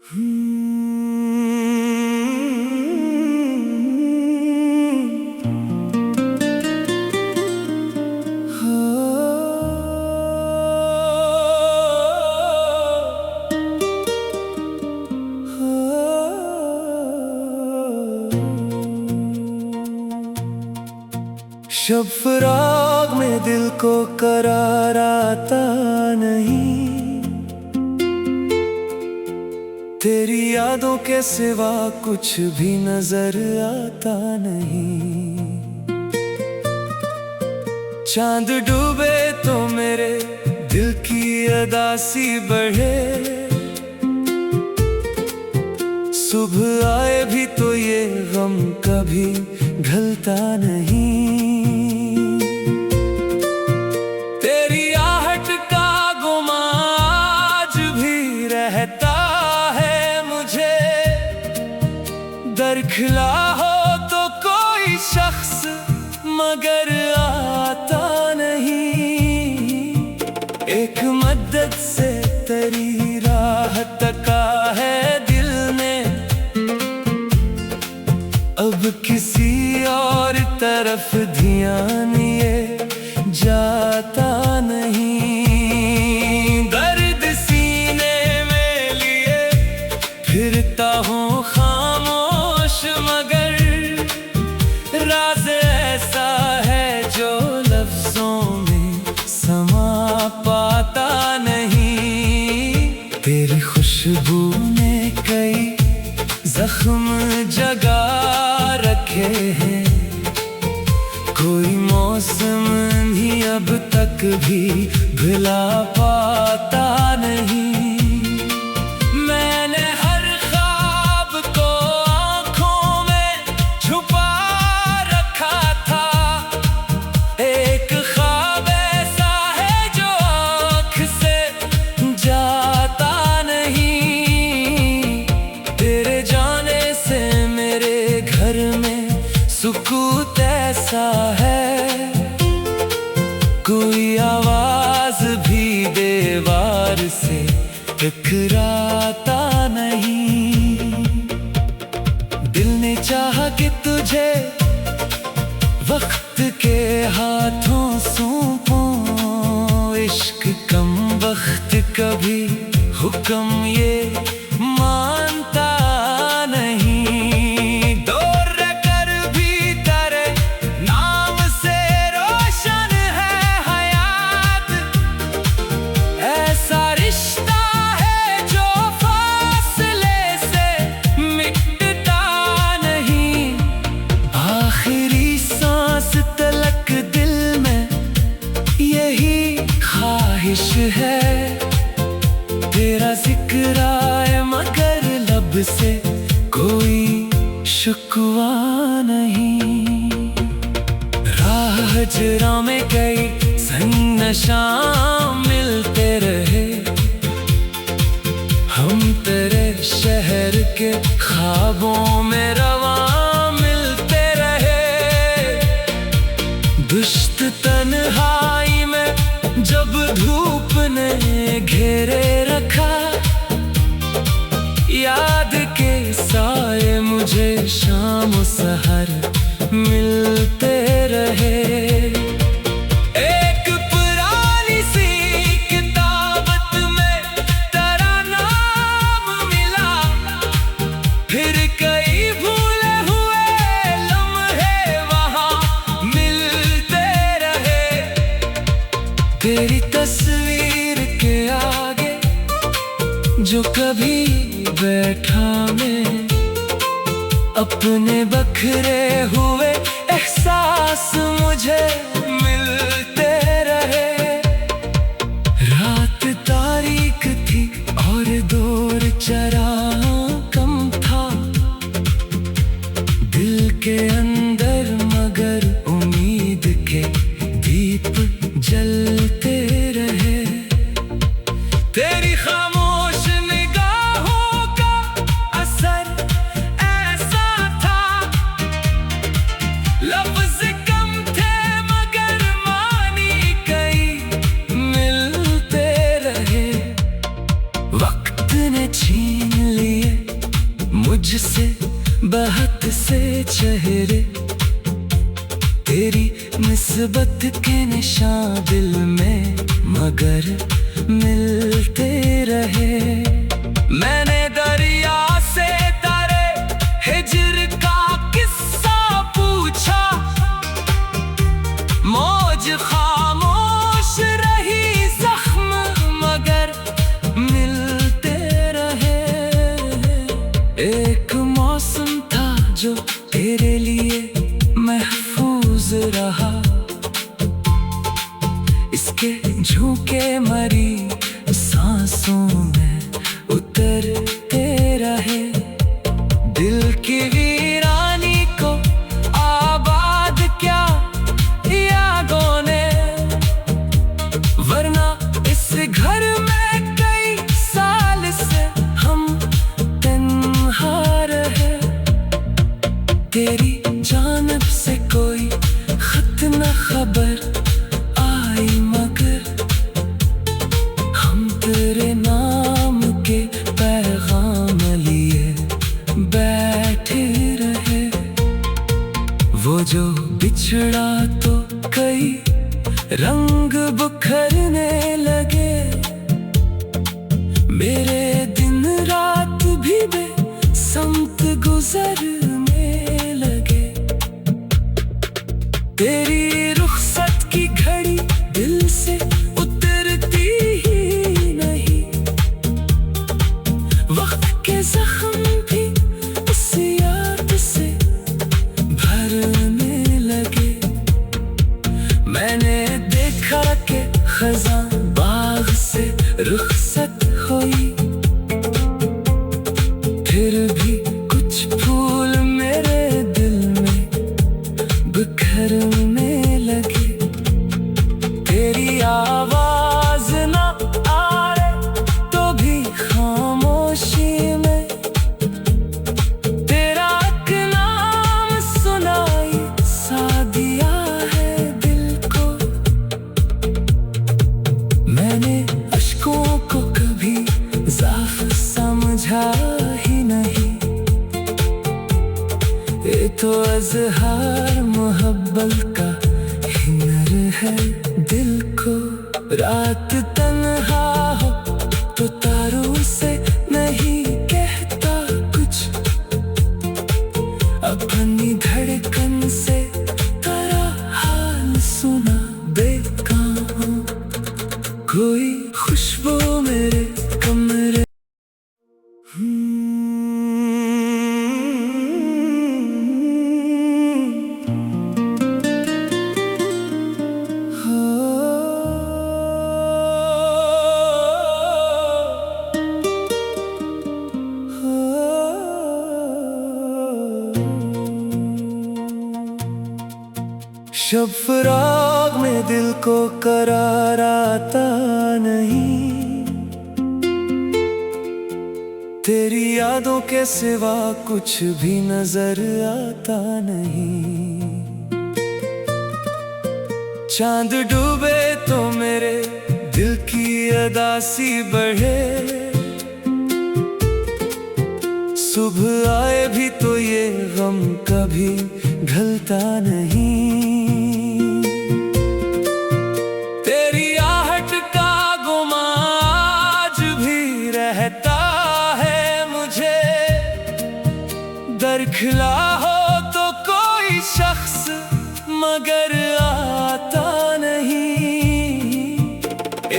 शब फराग में दिल को करार आता नहीं, तेरी यादों के सिवा कुछ भी नजर आता नहीं। चांद डूबे तो मेरे दिल की अदासी बढ़े, सुबह आए भी तो ये गम कभी ढलता नहीं। तेरी आहट का गुमा आज भी रहता है मुझे, दरखिला हो तो कोई शख्स मगर आता नहीं। एक मद्दत से तेरी राह तका है दिल ने, अब किसी और तरफ ध्यान ये जाता नहीं। दर्द सीने में लिए फिरता हूँ खामोश, मगर राज ऐसा है जो लफ्जों में समा पाता नहीं। तेरी खुशबू ने कई जख्म जगा रखे हैं, कोई मौसम भी अब तक भी भुला पाता नहीं। मैंने हर ख्वाब को आँखों में छुपा रखा था, एक ख्वाब ऐसा है जो आँख से जाता नहीं। तेरे जाने से मेरे घर में सुकूत ऐसा है, कोई आवाज भी दीवार से टकराता नहीं। दिल ने चाहा कि तुझे वक्त के हाथों सौंपूं, इश्क कम वक्त कभी हुक्म ये मानता नहीं। दूर रहकर भी तेरे नाम से रोशन है हयात, ऐसा रिश्ता है जो फासले से मिटता नहीं। आखिरी सांस तलक दिल में यही ख्वाहिश है, तेरा जिक्र आए मगर लब से कोई शुक्वा नहीं। राह जरा में कई संग नशा मिलते रहे, हम तेरे शहर के ख्वाबों में रवा मिलते रहे। दुश्त तन्हाई में जब धूप ने घेरे रखा, याद के साए मुझे शाम सहर मिलते रहे। एक पुरानी सी किताबत में तेरा नाम मिला, फिर कई भूले हुए लम्हे वहाँ मिलते रहे। तेरी तस्वीर के आगे जो कभी बैठा मैं, अपने बखरे हुए एहसास मुझे मिलते रहे। रात तारीक थी और दूर चरा कम था, दिल के अंदर मगर उम्मीद के दीप जलते रहे। तेरी खामोश निगाहों का असर ऐसा था, लफ्ज कम थे मगर मानी कई मिलते रहे। वक्त ने छीन लिए मुझसे बहुत से चेहरे, तेरी निस्बत के निशान दिल में मगर मिलते रहे। मैंने दरिया से तारे हिजर का किस्सा पूछा, मौज खामोश रही, जख्म मगर मिलते रहे। एक मौसम था जो तेरे लिए महफूज रहा, इसके झोंके मरी सांसों में उतरते रहे। दिल की वीरानी को आबाद क्या यादों ने, वरना इस घर में कई साल से हम तन्हा रहे। तेरी जानब से कोई खत न खबर आई, मगर हम तेरे नाम के पैगाम लिए बैठे रहे। वो जो बिछड़ा तो कई रंग बिखरने लगे, मेरे दिन रात भी बेसमत गुजरने लगे। तेरी रुखसत की घड़ी दिल से उतरती ही नहीं, वक्त के जख्म भी उस याद से भरने लगे। मैंने देखा कि खज़ां बाग से रुखसत हुई, फिर भी कुछ फूल मेरे दिल में बिखरने लगे। तेरी आवाज न आए तो भी खामोशी में तेरा एक नाम सुनाई सा दिया है दिल को। मैंने अश्कों को कभी ज़ाफ समझा ही नहीं, ये तो अज़हार मोहब्बत का हिनर है दिल को। रात तन्हा हो तो तारों से नहीं कहता कुछ, अपनी धड़कन से तेरा हाल सुना देता हूँ। कोई खुशबू मेरे कमरे शब फराग में दिल को करार आता नहीं, तेरी यादों के सिवा कुछ भी नजर आता नहीं। चांद डूबे तो मेरे दिल की अदासी बढ़े, सुबह आए भी तो ये गम कभी ढलता नहीं। तेरी आहट का गुमां आज भी रहता है मुझे, दरखिला हो तो कोई शख्स मगर आता नहीं।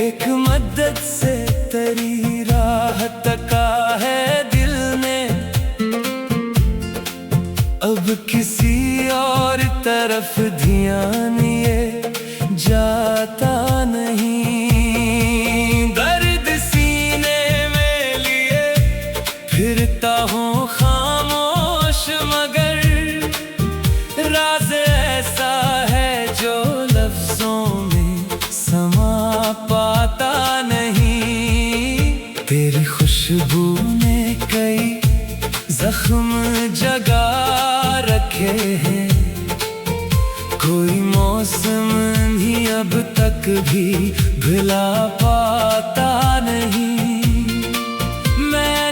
एक मद्दत से तेरी राह तका है दिल ने, अब किसी और तरफ ध्यान ये जाता नहीं। दर्द सीने में लिए फिरता हूँ खामोश, मगर राज ऐसा है जो लफ्जों में समा पाता नहीं। तेरी खुशबू ने कई जख्म जगा रखे हैं, कोई मौसम भी अब तक भी भुला पाता नहीं। मैं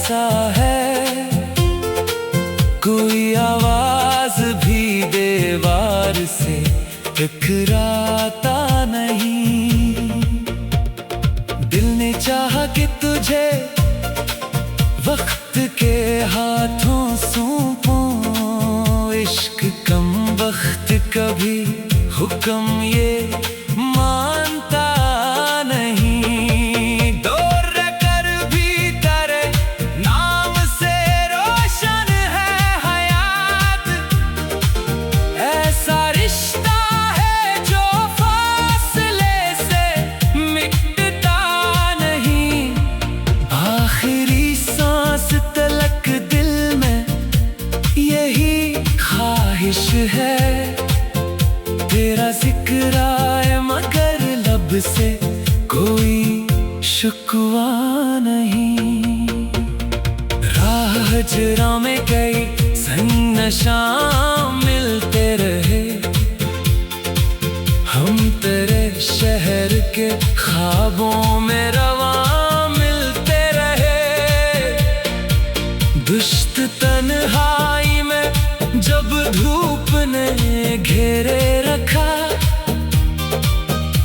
ऐसा है, कोई आवाज भी दीवार से टकराता नहीं। दिल ने चाहा कि तुझे वक्त के हाथों सौंपूं, इश्क कम वक्त कभी हुक्म ये मानता नहीं। दूर रहकर भी तेरे नाम से रोशन है हयात, ऐसा रिश्ता है जो फासले से मिटता नहीं। आखिरी सांस तलक दिल में यही ख्वाहिश है, तेरा जिक्र आए मगर लब से कोई शुक्वा नहीं। राह जरा में कई सन्नशा मिलते रहे, हम तेरे शहर के ख्वाबों में रवां मिलते रहे। दुश्त तन्हाई में जब धूप ने घेरे रखा,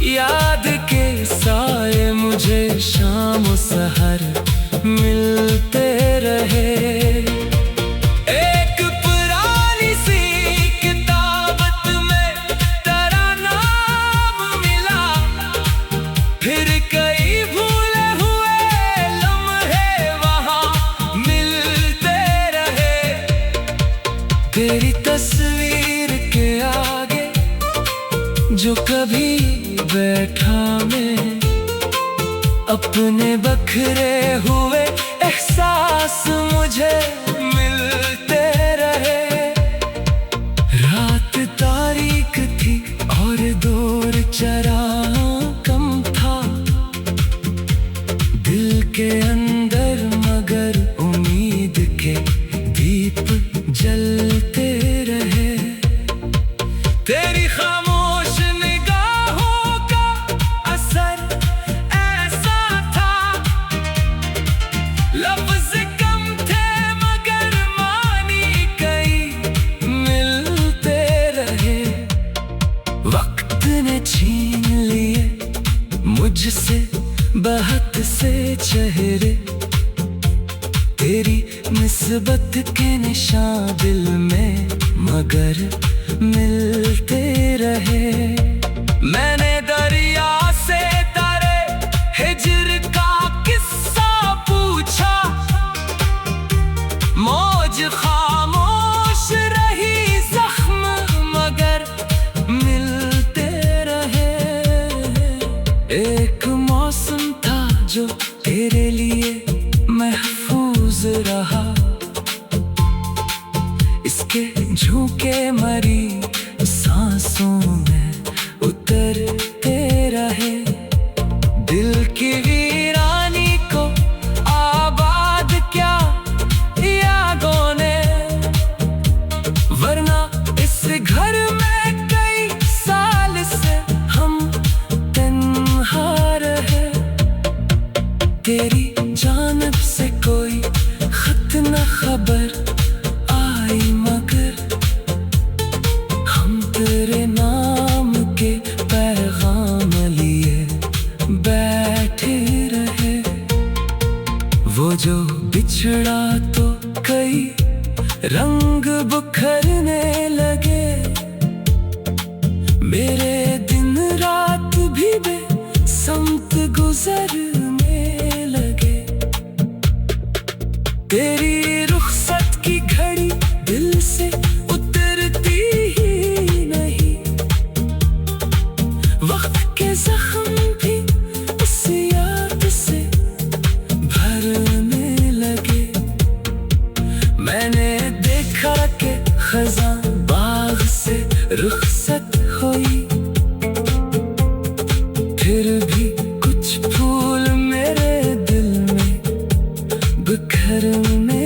याद के साए मुझे शाम सहर मिलते रहे। एक पुरानी सी किताबत में तेरा नाम मिला, फिर कई भूले हुए लम्हे वहाँ मिलते रहे। तेरी तस्वीर के आगे जो कभी बैठा मैं, अपने बखरे हुए एहसास मुझे मिलते रहे। रात तारीक थी और दूर चरा कम था, दिल के अंदर मगर उम्मीद के दीप जलते रहे। तेरी खामोश निगाहों का असर ऐसा था, लफ्ज कम थे मगर मानी कई मिलते रहे। वक्त ने छीन लिए मुझसे बहुत से चेहरे, तेरी निस्बत के निशान दिल में मगर मिलते रहे। मैंने दरिया से तारे हिजर का किस्सा पूछा, मौज खामोश रही जख्म मगर मिलते रहे। एक मौसम था जो तेरे लिए महफूज रहा, इसके झोंके मरी सांसों में उतरते रहे। दिल की वीरानी को आबाद क्या यादों ने, वरना इस घर में कई साल से हम तन्हा रहे। तेरी जानब से कोई खत न खबर आई मगर हम तेरे नाम के पैगाम लिए बैठे रहे। वो जो बिछड़ा तो कई रंग बिखरने लगे, मेरे दिन रात भी बेसमत गुजरने लगे। तेरी रुखसत की घड़ी दिल से उतरती ही नहीं, वक्त के जख्म भी उस याद से भरने लगे। मैंने देखा कि खज़ां बाग से रुखसत हुई, फिर भी कुछ फूल मेरे दिल में बिखरने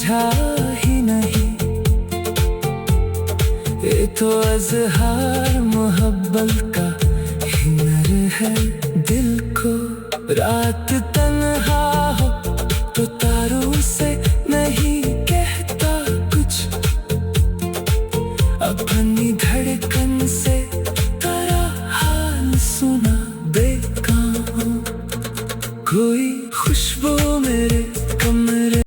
समझा ही नहीं। ये तो अज़हार मोहब्बत का हुनर है। दिल को रात तन्हा हो तो तारों से नहीं कहता कुछ, अपनी धड़कन से तेरा हाल सुना देता हूँ। कोई खुशबू मेरे कमरे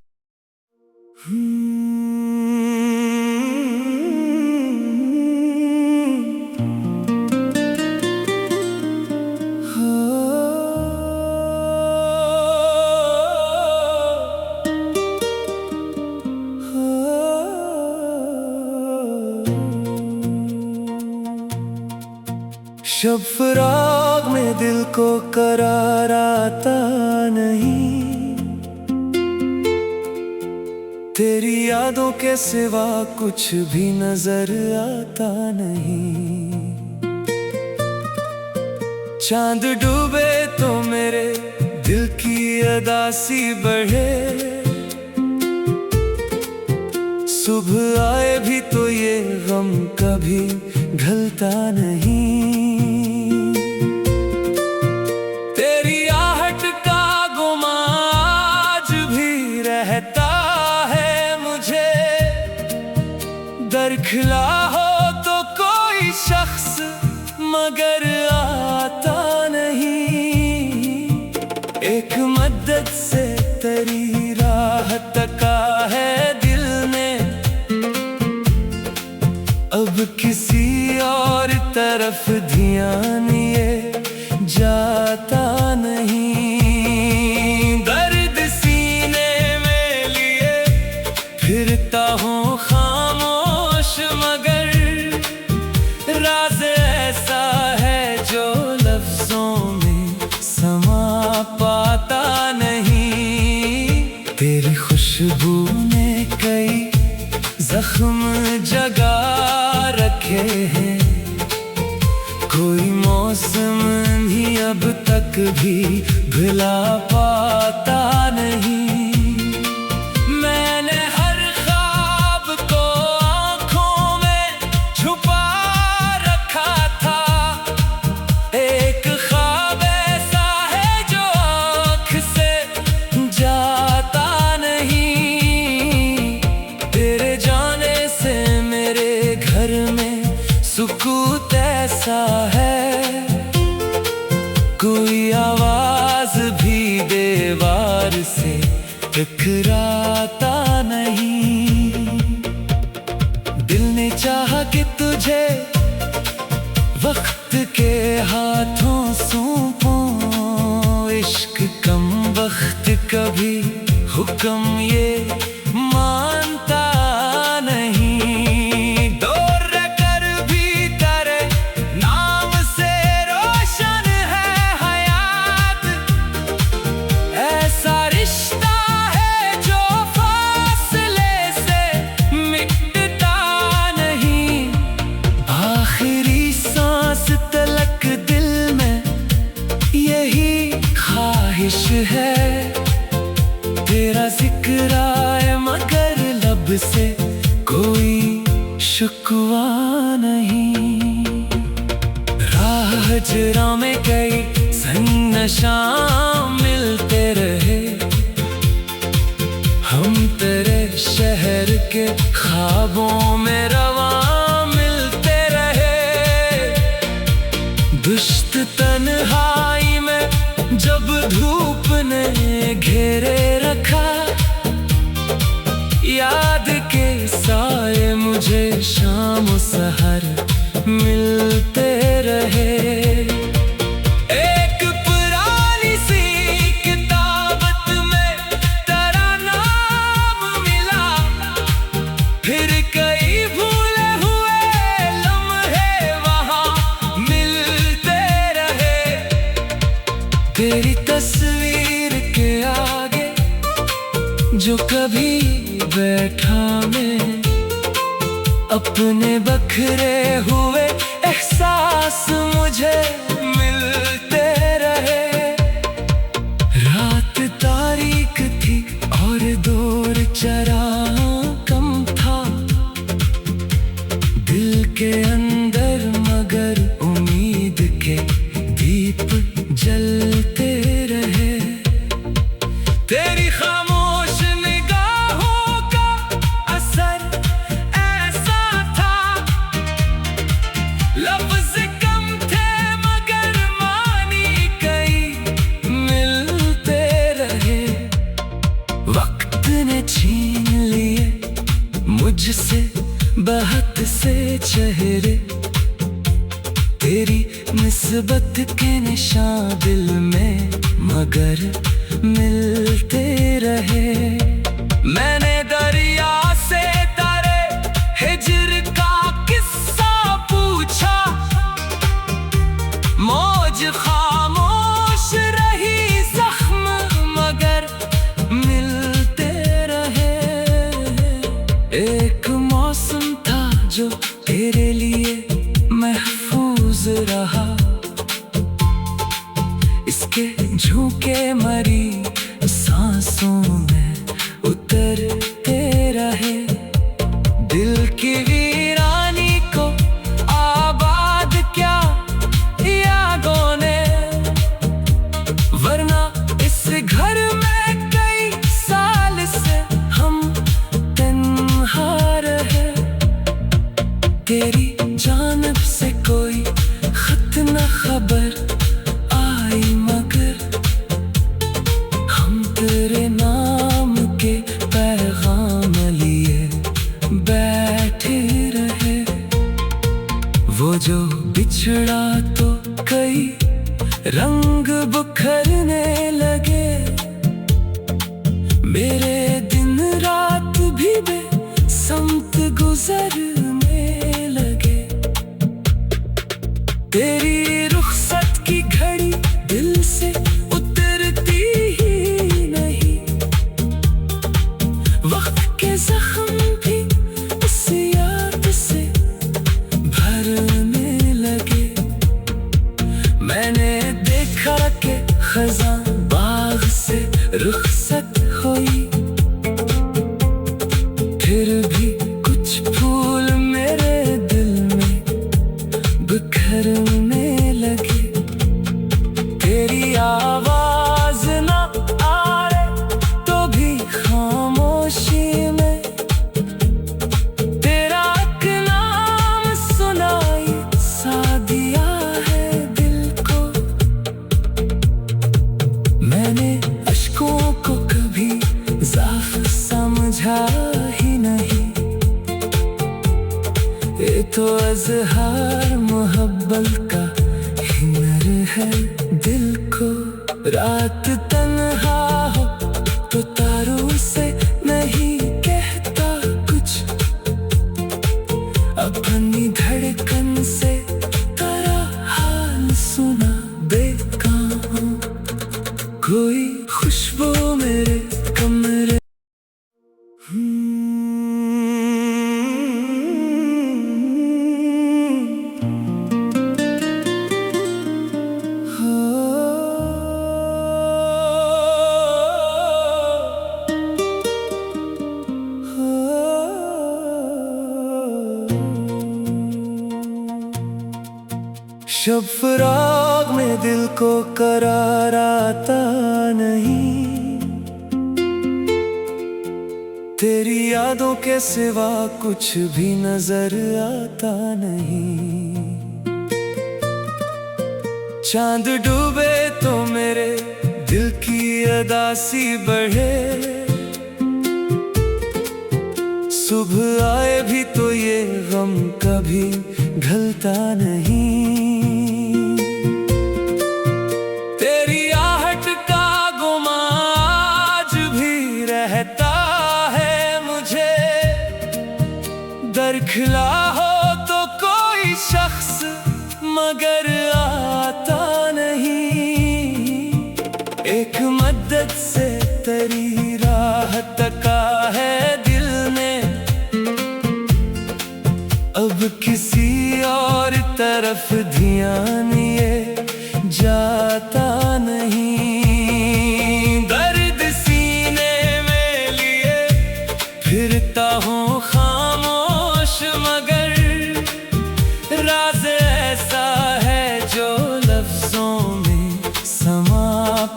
शब फराग में दिल को करार आता नहीं। तेरी यादों के सिवा कुछ भी नजर आता नहीं। चांद डूबे तो मेरे दिल की अदासी बढ़े, सुबह आए भी तो ये गम कभी ढलता नहीं। तेरी आहट का गुमा आज भी रहता है मुझे। दरखिला हो तो कोई शख्स मगर आता नहीं। एक मद्दत से तेरी राह तका है दिल ने, अब किसी और तरफ ध्यान ये जाता नहीं। दर्द सीने में लिए फिरता हूँ खामोश, मगर राज ऐसा है जो लफ्जों में समा पाता नहीं। तेरी खुशबू ने कई जख्म जगा रखे हैं, कोई मौसम भी अब तक भी भुला पाता नहीं। मैंने हर ख्वाब को आँखों में छुपा रखा था। एक ख्वाब ऐसा है जो आँख से जाता नहीं। तेरे जाने से मेरे घर में सुकून ऐसा है, कोई आवाज भी दीवार से टकराता नहीं। दिल ने चाहा कि तुझे वक्त के हाथों सौंपूं, इश्क कम वक्त कभी हुक्म ये मानता नहीं। दूर रहकर भी तेरे नाम से रोशन है हयात। ऐसा रिश्ता है जो फासले से मिटता नहीं। आखिरी सांस तलक दिल में यही ख्वाहिश है, तेरा जिक्र आए मगर लब से कोई शुक्वा नहीं। राह जरा में कई सन्नशा मिलते रहे, हम तेरे शहर के ख्वाबों में रवां मिलते रहे। दुश्त तन्हाई में जब धूप ने घेरे रखा, याद के साए मुझे शाम सहर मिलते रहे। एक पुरानी सी किताबत में तेरा नाम मिला, फिर कई भूले हुए लम्हे वहाँ मिलते रहे। तेरी तस्वीर के आगे जो कभी बैठा मैं, अपने बखरे हुए एहसास मुझे मिलते रहे। रात तारीक थी और दूर चरा तुझसे बहुत से चेहरे, तेरी निस्बत के निशान दिल में मगर मिलते रहे। मैंने दरिया से तारे हिजर का किस्सा पूछा, मौज खामोश रही, जख्म मगर मिलते रहे। एक मौसम था जो तेरे लिए महफूज रहा, इसके झोंके मरी सांसों में उतरते रहे। दिल की वीरानी को आबाद क्या यादों ने, वरना इस घर में कई साल से हम तन्हा रहे। तेरी जानिब से कोई खत न खबर आई, मगर हम तेरे नाम के पैगाम लिए बैठे रहे। वो जो बिछड़ा तो कई रंग बिखरने लगे, मेरे दिन रात भी बेसमत गुजरने लगे। तेरी रुखसत की घड़ी दिल से उतरती ही नहीं, वक्त के जख्म भी उस याद से भरने लगे। मैंने देखा कि खज़ां बाग से रुखसत हुई, फिर भी कुछ फूल मेरे दिल में बिखरने लगे। तेरी आवाज न आ रहे तो भी खामोशी में तेरा एक नाम सुनाई सा दिया है दिल को। मैंने अश्कों को कभी ज़ाफ समझा ही नहीं, ये तो अज़हार मोहब्बत का हिनर है दिल को। रात तन्हा हो तो तारों से नहीं कहता कुछ, अपनी धड़कन से तेरा हाल सुना देता हूँ। कोई खुशबू मेरे कमरे शब फराग में दिल को करार आता नहीं, तेरी यादों के सिवा कुछ भी नजर आता नहीं। चांद डूबे तो मेरे दिल की अदासी बढ़े, सुबह आए भी तो ये गम कभी ढलता नहीं। तेरी आहट का गुमा आज भी रहता है मुझे, दरखिला हो तो कोई शख्स मगर आता नहीं। एक मद्दत से तेरी राह तका है दिल ने, अब किसी और तरफ ध्यान ये जाता नहीं। दर्द सीने में लिए फिरता हूँ खामोश, मगर राज ऐसा है जो लफ्जों में समा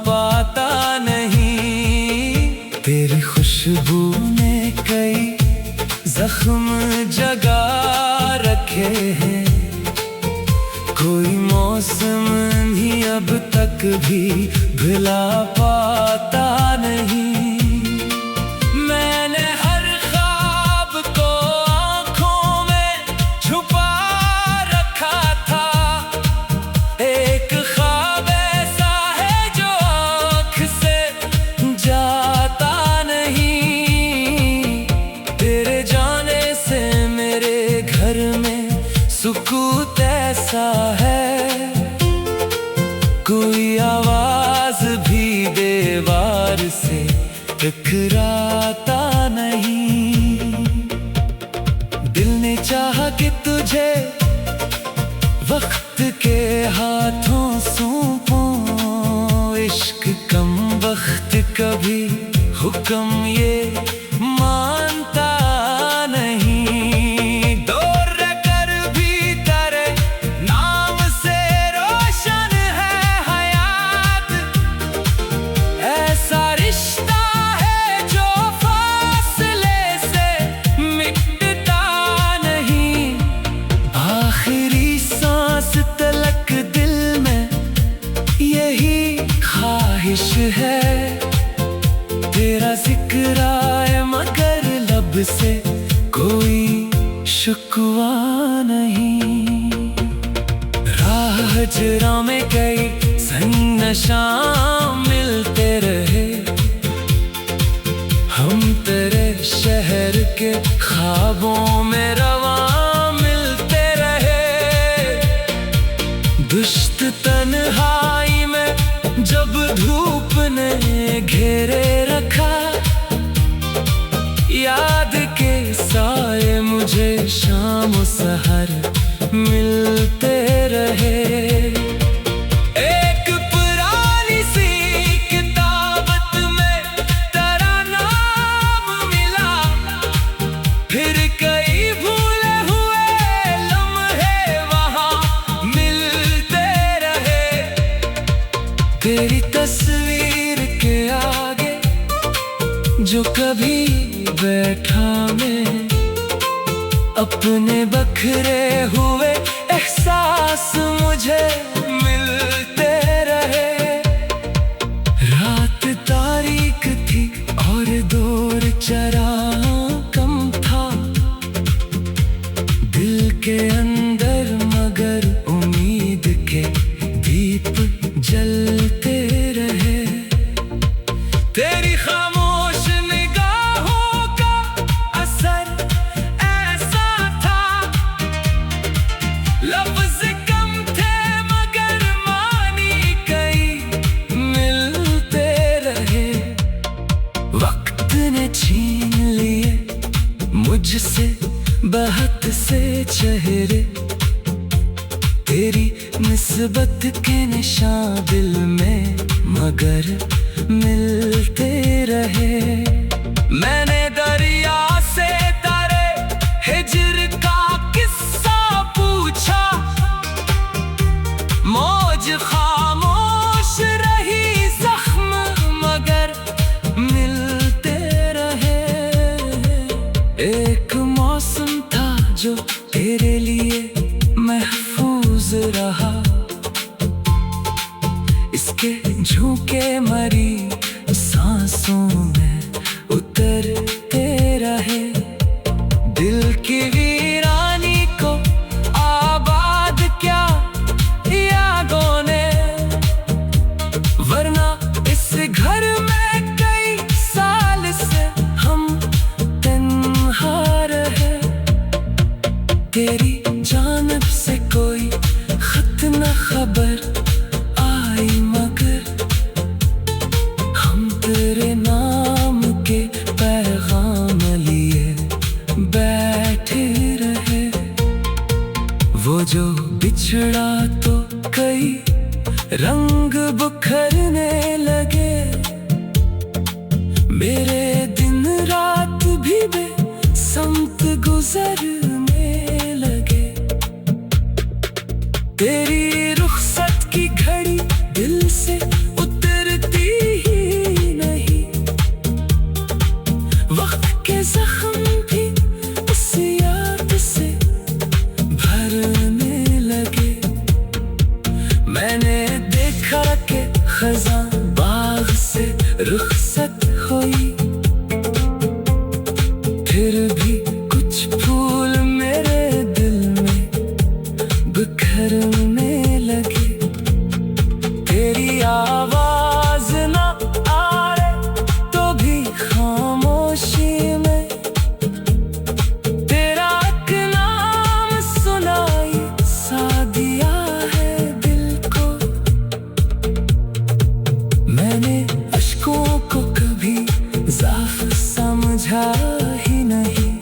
पाता नहीं। तेरी खुशबू ने कई जख्म जगा रखे हैं, कोई मौसम भी अब तक भी भुला पाता नहीं। मैंने हर ख्वाब को ऐसा है, कोई आवाज भी दीवार से टकराता नहीं। दिल ने चाहा कि तुझे वक्त के हाथों सौंपूं, इश्क कम वक्त कभी हुक्म ये मानता नहीं। दूर रहकर भी तेरे नाम से रोशन है हयात, ऐसा रिश्ता है जो फासले से मिटता नहीं। आखिरी सांस तलक दिल में यही ख्वाहिश है, तेरा जिक्र आए मगर लब से कोई शुक्वा नहीं। राह जरा में कई सही नशा मिलते रहे, हम तेरे शहर के ख्वाबों में रवा मिलते रहे। दुश्त तन्हाई में जब धूप ने घेरे रखा, याद के साए मुझे शाम सहर मिलते रहे। एक पुरानी सी किताबत में तेरा नाम मिला, फिर कई भूले हुए लम्हे वहाँ मिलते रहे। तेरी तस्वीर के आगे जो कभी बैठा मैं, अपने बखरे हुए एहसास मुझे मिलते रहे। रात तारीक थी और दूर चरा कम था दिल के अंदर, मगर उम्मीद के दीप जलते रहे। तेरी खामोश निगाहों का असर ऐसा था, लफ्ज कम थे मगर मानी कई मिलते रहे। वक्त ने छीन लिए मुझसे बहुत से चेहरे, तेरी निस्बत के निशान दिल में मगर मिलते रहे। मैंने दरिया से तारे हिजर का किस्सा पूछा, मौज खामोश रही जख्म मगर मिलते रहे। एक मौसम था जो तेरे लिए महफूज रहा, इसके झोंके मरी सांसों में उतरते रहे। दिल की वीरानी को आबाद क्या यादों ने, वरना इस घर में कई साल से हम तन्हा रहे। तेरी जानब से कोई खत न खबर आई, मगर हम तेरे नाम के पैगाम लिए बैठे रहे। वो जो बिछड़ा तो कई रंग बुखरने लगे, मेरे दिन रात भी बेसमत गुजरने लगे। तेरी रुखसत की घड़ी दिल से उतरती ही नहीं, वक्त के जख्म भी उस याद से भरने लगे। मैंने देखा कि खज़ां बाग से रुखसत हुई, फिर भी कुछ फूल समझा ही नहीं।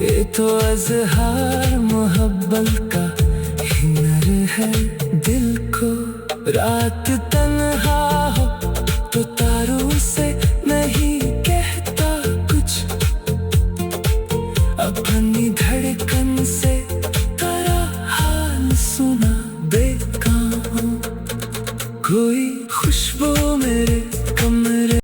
ये तो अज़हार मोहब्बत का हुनर है।